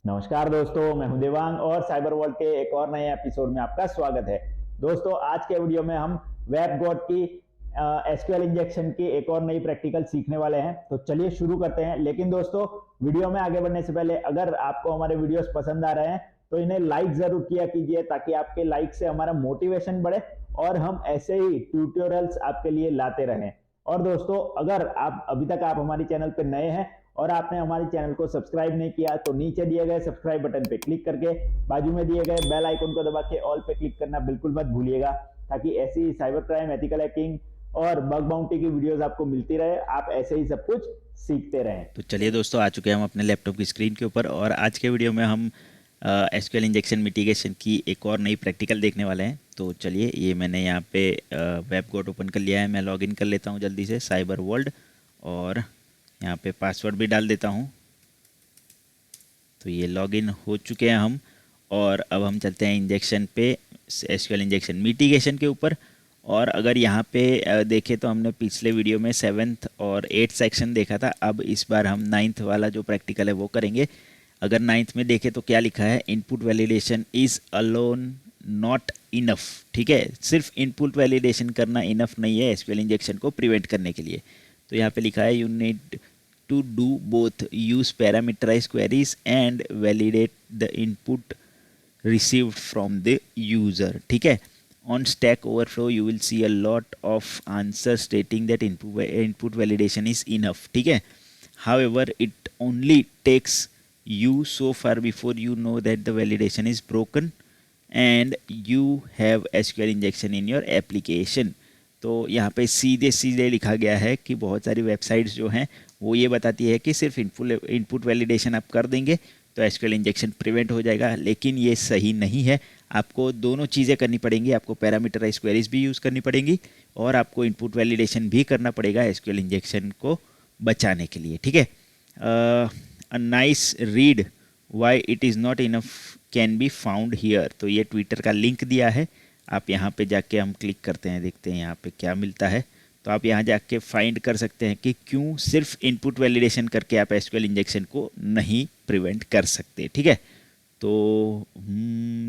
नमस्कार दोस्तों, मैं हूं देवांग और साइबर वर्ल्ड के एक और नए एपिसोड में आपका स्वागत है। दोस्तों, आज के वीडियो में हम वेब गॉड की एसक्यूएल इंजेक्शन की एक और नई प्रैक्टिकल सीखने वाले हैं। तो चलिए शुरू करते हैं। लेकिन दोस्तों, वीडियो में आगे बढ़ने से पहले अगर आपको हमारे वीडियोस पसंद आ रहे हैं तो इन्हें लाइक जरूर किया कीजिए, ताकि आपके लाइक से हमारा मोटिवेशन बढ़े और हम ऐसे ही ट्यूटोरियल्स आपके लिए लाते रहें। और दोस्तों, अगर आप अभी तक हमारे चैनल पर नए हैं और आपने हमारे चैनल को सब्सक्राइब नहीं किया तो नीचे दिए गए सब्सक्राइब बटन पे क्लिक करके बाजू में दिए गए बेल आइकन को दबा के ऑल पे क्लिक करना बिल्कुल मत भूलिएगा, ताकि ऐसी साइबर क्राइम, एथिकल हैकिंग और बग बाउंटी की वीडियोस आपको मिलती रहे, आप ऐसे ही सब कुछ सीखते रहें। तो चलिए दोस्तों, आ चुके हैं हम अपने लैपटॉप की स्क्रीन के ऊपर और आज के वीडियो में हम एसक्यूएल इंजेक्शन मिटिगेशन की एक और नई प्रैक्टिकल देखने वाले हैं। तो चलिए, ये मैंने यहाँ पे वेब कोड ओपन कर लिया है। मैं लॉगिन कर लेता हूँ जल्दी से साइबर वर्ल्ड और यहाँ पे पासवर्ड भी डाल देता हूँ। तो ये लॉगिन हो चुके हैं हम और अब हम चलते हैं इंजेक्शन पे, एसक्यूएल इंजेक्शन मिटिगेशन के ऊपर। और अगर यहाँ पे देखें तो हमने पिछले वीडियो में 7th और 8th सेक्शन देखा था। अब इस बार हम 9th वाला जो प्रैक्टिकल है वो करेंगे। अगर 9th में देखें तो क्या लिखा है, input validation is alone not enough. ठीक है, सिर्फ इनपुट वैलिडेशन करना इनफ नहीं है एसक्यूएल इंजेक्शन को प्रिवेंट करने के लिए। तो यहाँ पे लिखा है, you need to do both, use parameterized queries and validate the input received from the user. ठीक है, on Stack Overflow you will see a lot of answers stating that input validation is enough. ठीक है, however it only takes you so far before you know that the validation is broken and you have SQL injection in your application. तो यहाँ पे सीधे सीधे लिखा गया है कि बहुत सारी वेबसाइट्स जो हैं वो ये बताती है कि सिर्फ इनपुट वैलिडेशन आप कर देंगे तो एसक्यूएल इंजेक्शन प्रिवेंट हो जाएगा, लेकिन ये सही नहीं है। आपको दोनों चीज़ें करनी पड़ेंगी, आपको पैरामीटराइज क्वेरीज भी यूज़ करनी पड़ेंगी और आपको इनपुट वैलिडेशन भी करना पड़ेगा एसक्यूएल इंजेक्शन को बचाने के लिए। ठीक है, a nice read why it is not enough can be found here. तो ये ट्विटर का लिंक दिया है, आप यहाँ पे जाके हम क्लिक करते हैं, देखते हैं यहाँ पे क्या मिलता है। तो आप यहाँ जाके फाइंड कर सकते हैं कि क्यों सिर्फ इनपुट वैलिडेशन करके आप एसक्यूएल इंजेक्शन को नहीं प्रिवेंट कर सकते। ठीक है, तो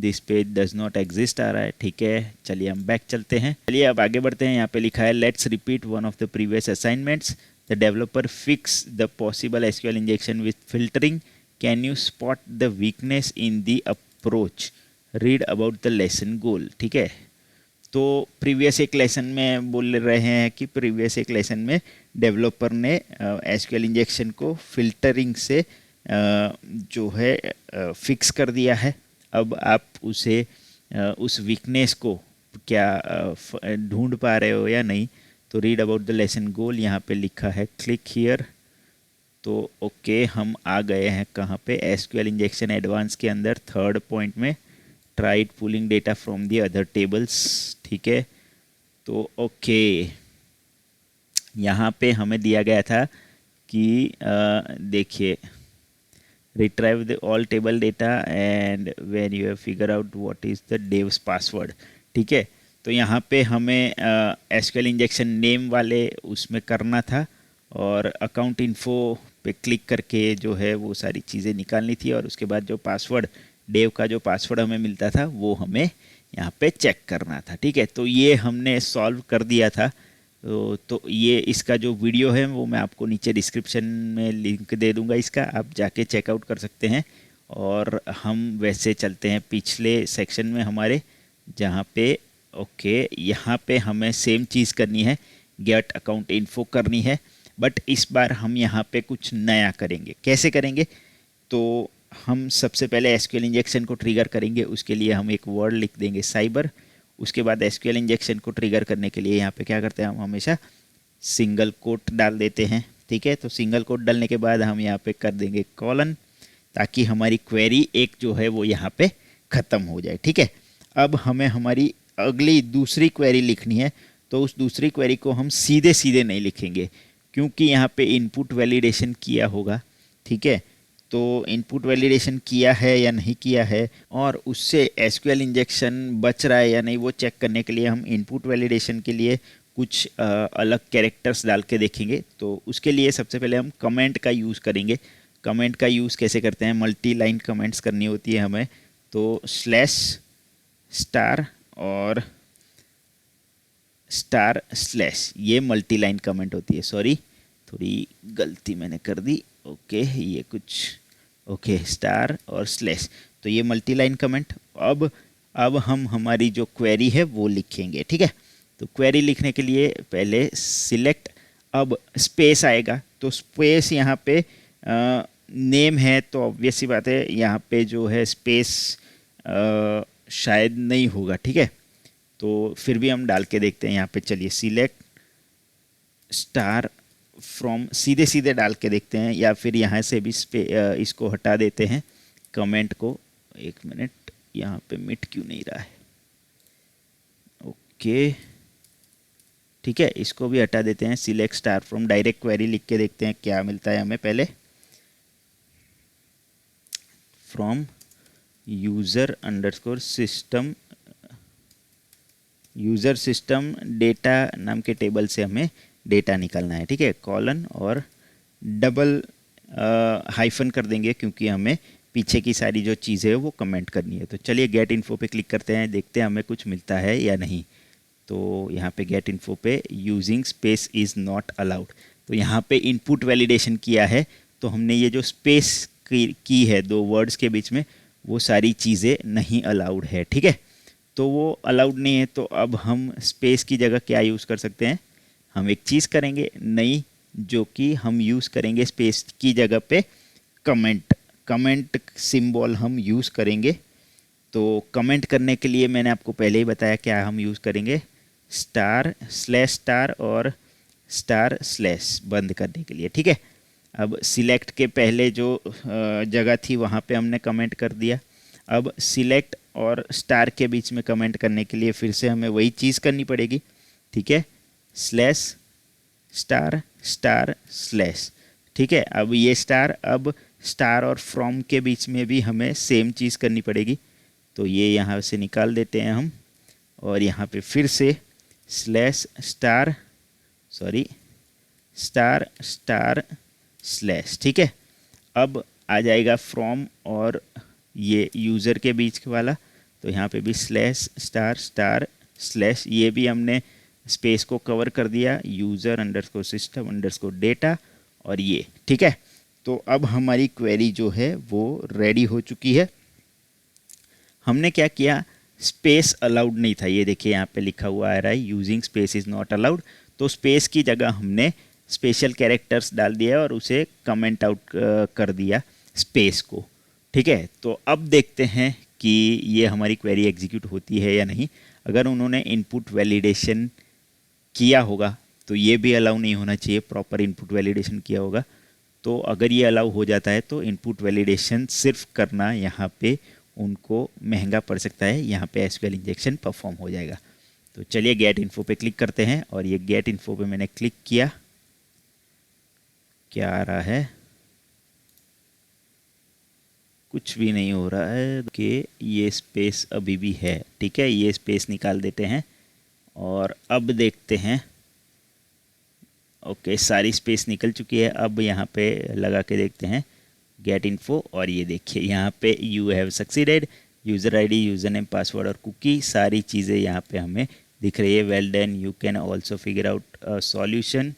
this page does not exist आ रहा है। ठीक है, चलिए हम बैक चलते हैं। चलिए अब आगे बढ़ते हैं। यहाँ पे लिखा है, let's repeat one of the previous assignments, the developer fix the possible SQL injection with filtering, can you spot the weakness in the approach, read about the lesson goal. ठीक है, तो प्रीवियस एक लेसन में बोल रहे हैं कि previous एक लेसन में डेवलपर ने एसक्यूएल इंजेक्शन को फिल्टरिंग से जो है फिक्स कर दिया है। अब आप उसे उस वीकनेस को क्या ढूंढ पा रहे हो या नहीं, तो रीड अबाउट द लेसन गोल यहाँ पे लिखा है, क्लिक हियर। तो ओके, हम आ गए हैं कहाँ पे, एसक्यूएल इंजेक्शन एडवांस के अंदर 3rd पॉइंट में, tried pulling data from the other tables. ठीक है, तो ओके, यहाँ पे हमें दिया गया था कि देखिए, retrieve the all table data and when you have figure out what is the डेव्स password. ठीक है, तो यहाँ पे हमें एसक्यूएल इंजेक्शन नेम वाले उसमें करना था और अकाउंट इन्फो पे क्लिक करके जो है वो सारी चीज़ें निकालनी थी और उसके बाद जो पासवर्ड, डेव का जो पासवर्ड हमें मिलता था वो हमें यहाँ पे चेक करना था। ठीक है, तो ये हमने सॉल्व कर दिया था। तो ये इसका जो वीडियो है वो मैं आपको नीचे डिस्क्रिप्शन में लिंक दे दूंगा, इसका आप जाके चेकआउट कर सकते हैं। और हम वैसे चलते हैं पिछले सेक्शन में हमारे, जहाँ पे ओके, यहाँ पे हमें सेम चीज़ करनी है, गेट अकाउंट इन्फो करनी है, बट इस बार हम यहाँ पे कुछ नया करेंगे। कैसे करेंगे, तो हम सबसे पहले एसक्यूएल इंजेक्शन को ट्रिगर करेंगे। उसके लिए हम एक वर्ड लिख देंगे, साइबर। उसके बाद एसक्यूएल इंजेक्शन को ट्रिगर करने के लिए यहाँ पे क्या करते हैं, हम हमेशा सिंगल कोट डाल देते हैं। ठीक है, तो सिंगल कोट डालने के बाद हम यहाँ पे कर देंगे कॉलन, ताकि हमारी क्वेरी एक जो है वो यहाँ पे ख़त्म हो जाए। ठीक है, अब हमें हमारी अगली दूसरी क्वेरी लिखनी है। तो उस दूसरी क्वेरी को हम सीधे सीधे नहीं लिखेंगे, क्योंकि यहाँ पे इनपुट वैलिडेशन किया होगा। ठीक है, तो इनपुट वैलिडेशन किया है या नहीं किया है और उससे एसक्यूएल इंजेक्शन बच रहा है या नहीं, वो चेक करने के लिए हम इनपुट वैलिडेशन के लिए कुछ अलग कैरेक्टर्स डाल के देखेंगे। तो उसके लिए सबसे पहले हम कमेंट का यूज़ करेंगे। कमेंट का यूज़ कैसे करते हैं, मल्टी लाइन कमेंट्स करनी होती है हमें, तो स्लैश स्टार और स्टार स्लैश, ये मल्टी लाइन कमेंट होती है। सॉरी, थोड़ी गलती मैंने कर दी। ओके, ये कुछ ओके, स्टार और स्लैश, तो ये मल्टी लाइन कमेंट। अब हम हमारी जो क्वेरी है वो लिखेंगे, ठीक है। तो क्वेरी लिखने के लिए पहले सिलेक्ट, अब स्पेस आएगा, तो स्पेस यहाँ पे नेम है, तो ऑब्वियस सी बात है यहाँ पे जो है स्पेस शायद नहीं होगा, ठीक है। तो फिर भी हम डाल के देखते हैं यहाँ पे। चलिए, सिलेक्ट स्टार फ्रॉम, सीधे सीधे डाल के देखते हैं, या फिर यहाँ से भी इसको हटा देते हैं कमेंट को। एक मिनट, यहाँ पे मिट क्यों नहीं रहा है? ओके, ठीक है, इसको भी हटा देते हैं। Select star from, direct query लिख के देखते हैं क्या मिलता है हमें। पहले from user underscore system, user system data नाम के टेबल से हमें डेटा निकालना है, ठीक है। कॉलन और डबल हाइफन कर देंगे, क्योंकि हमें पीछे की सारी जो चीज़ें है वो कमेंट करनी है। तो चलिए गेट इन्फो पे क्लिक करते हैं, देखते हैं हमें कुछ मिलता है या नहीं। तो यहाँ पे गेट इन्फो पे using space is not allowed, तो यहाँ पे इनपुट वैलिडेशन किया है, तो हमने ये जो स्पेस की है दो वर्ड्स के बीच में, वो सारी चीज़ें नहीं अलाउड है, ठीक है। तो वो अलाउड नहीं है, तो अब हम स्पेस की जगह क्या यूज़ कर सकते हैं? हम एक चीज़ करेंगे नई, जो कि हम यूज़ करेंगे स्पेस की जगह पे कमेंट सिंबल हम यूज़ करेंगे। तो कमेंट करने के लिए मैंने आपको पहले ही बताया क्या हम यूज़ करेंगे, स्टार स्लैश स्टार और स्टार स्लैश बंद करने के लिए, ठीक है। अब सिलेक्ट के पहले जो जगह थी वहाँ पे हमने कमेंट कर दिया। अब सिलेक्ट और स्टार के बीच में कमेंट करने के लिए फिर से हमें वही चीज़ करनी पड़ेगी, ठीक है। स्लैश स्टार स्टार स्लैश, ठीक है। अब ये स्टार, अब स्टार और फ्रॉम के बीच में भी हमें सेम चीज़ करनी पड़ेगी, तो ये यहाँ से निकाल देते हैं हम, और यहाँ पे फिर से slash star, sorry, star star slash, ठीक है। अब आ जाएगा फ्रॉम और ये यूज़र के बीच वाला, तो यहाँ पे भी स्लैश स्टार स्टार स्लैश, ये भी हमने स्पेस को कवर कर दिया, user underscore system underscore data, और ये, ठीक है। तो अब हमारी क्वेरी जो है वो रेडी हो चुकी है। हमने क्या किया, स्पेस अलाउड नहीं था, ये देखिए यहाँ पे लिखा हुआ आ रहा है using space is not allowed, तो स्पेस की जगह हमने स्पेशल कैरेक्टर्स डाल दिया और उसे कमेंट आउट कर दिया स्पेस को, ठीक है। तो अब देखते हैं कि ये हमारी क्वेरी एग्जीक्यूट होती है या नहीं। अगर उन्होंने इनपुट वैलिडेशन किया होगा तो ये भी अलाउ नहीं होना चाहिए, प्रॉपर इनपुट वैलिडेशन किया होगा। तो अगर ये अलाउ हो जाता है तो इनपुट वैलिडेशन सिर्फ करना यहाँ पे उनको महंगा पड़ सकता है, यहाँ पे एसक्यूएल इंजेक्शन परफॉर्म हो जाएगा। तो चलिए गेट इन्फो पे क्लिक करते हैं, और ये गेट इन्फो पे मैंने क्लिक किया, क्या आ रहा है, कुछ भी नहीं हो रहा है कि ये स्पेस अभी भी है, ठीक है। ये स्पेस निकाल देते हैं और अब देखते हैं। ओके, सारी स्पेस निकल चुकी है। अब यहाँ पे लगा के देखते हैं गेट इन्फो, और ये देखिए यहाँ पे you have succeeded, user ID, user name, password और कुकी, सारी चीज़ें यहाँ पे हमें दिख रही है। Well done, you can also figure out a solution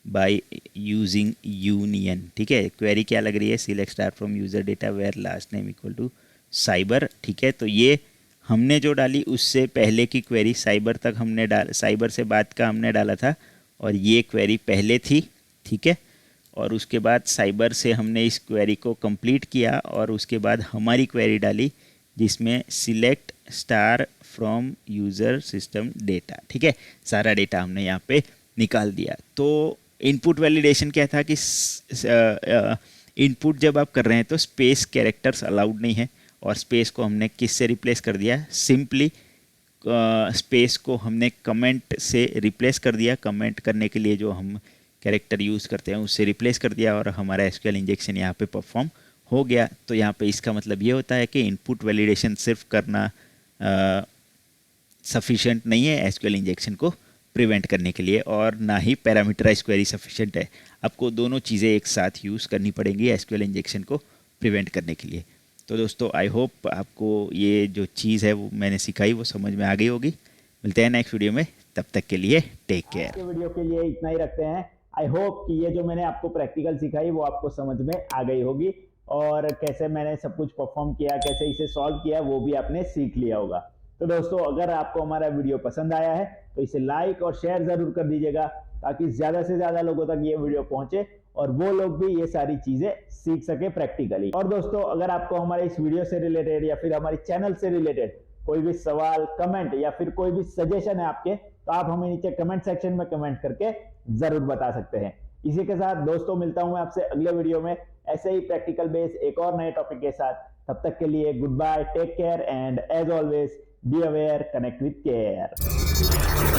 by using union, ठीक है। क्वेरी क्या लग रही है, select star from user data where last name equal to cyber, ठीक है। तो ये हमने जो डाली उससे पहले की क्वेरी, साइबर तक हमने साइबर से बाद का हमने डाला था, और ये क्वेरी पहले थी, ठीक है। और उसके बाद साइबर से हमने इस क्वेरी को कंप्लीट किया, और उसके बाद हमारी क्वेरी डाली जिसमें select star from user system data, ठीक है। सारा डेटा हमने यहाँ पे निकाल दिया। तो इनपुट वैलिडेशन क्या था कि इनपुट जब आप कर रहे हैं तो स्पेस कैरेक्टर्स अलाउड नहीं है, और स्पेस को हमने किस से रिप्लेस कर दिया, सिंपली स्पेस को हमने कमेंट से रिप्लेस कर दिया। कमेंट करने के लिए जो हम कैरेक्टर यूज़ करते हैं उससे रिप्लेस कर दिया, और हमारा एसक्यूएल इंजेक्शन यहाँ पे परफॉर्म हो गया। तो यहाँ पे इसका मतलब ये होता है कि इनपुट वैलिडेशन सिर्फ करना सफिशिएंट नहीं है एसक्यूएल इंजेक्शन को प्रिवेंट करने के लिए, और ना ही पैरामीटराइज क्वेरी सफिशिएंट है। आपको दोनों चीज़ें एक साथ यूज़ करनी पड़ेंगी एसक्यूएल इंजेक्शन को प्रिवेंट करने के लिए। तो दोस्तों आई होप आपको ये जो चीज़ है वो मैंने सिखाई वो समझ में आ गई होगी। मिलते हैं नेक्स्ट वीडियो में, तब तक के लिए टेक केयर। आज के वीडियो के लिए इतना ही रखते हैं। आई होप कि ये जो मैंने आपको प्रैक्टिकल सिखाई वो आपको समझ में आ गई होगी, और कैसे मैंने सब कुछ परफॉर्म किया, कैसे इसे सॉल्व किया, वो भी आपने सीख लिया होगा। तो दोस्तों अगर आपको हमारा वीडियो पसंद आया है तो इसे लाइक और शेयर जरूर कर दीजिएगा, ताकि ज्यादा से ज्यादा लोगों तक ये वीडियो पहुंचे और वो लोग भी ये सारी चीजें सीख सके प्रैक्टिकली। और दोस्तों अगर आपको हमारे इस वीडियो से रिलेटेड या फिर हमारे चैनल से रिलेटेड कोई भी सवाल, कमेंट या फिर कोई भी सजेशन है आपके, तो आप हमें नीचे कमेंट सेक्शन में कमेंट करके जरूर बता सकते हैं। इसी के साथ दोस्तों मिलता हूं मैं आपसे अगले वीडियो में ऐसे ही प्रैक्टिकल बेस एक और नए टॉपिक के साथ। तब तक के लिए goodbye, take care and as always be aware, connect with care.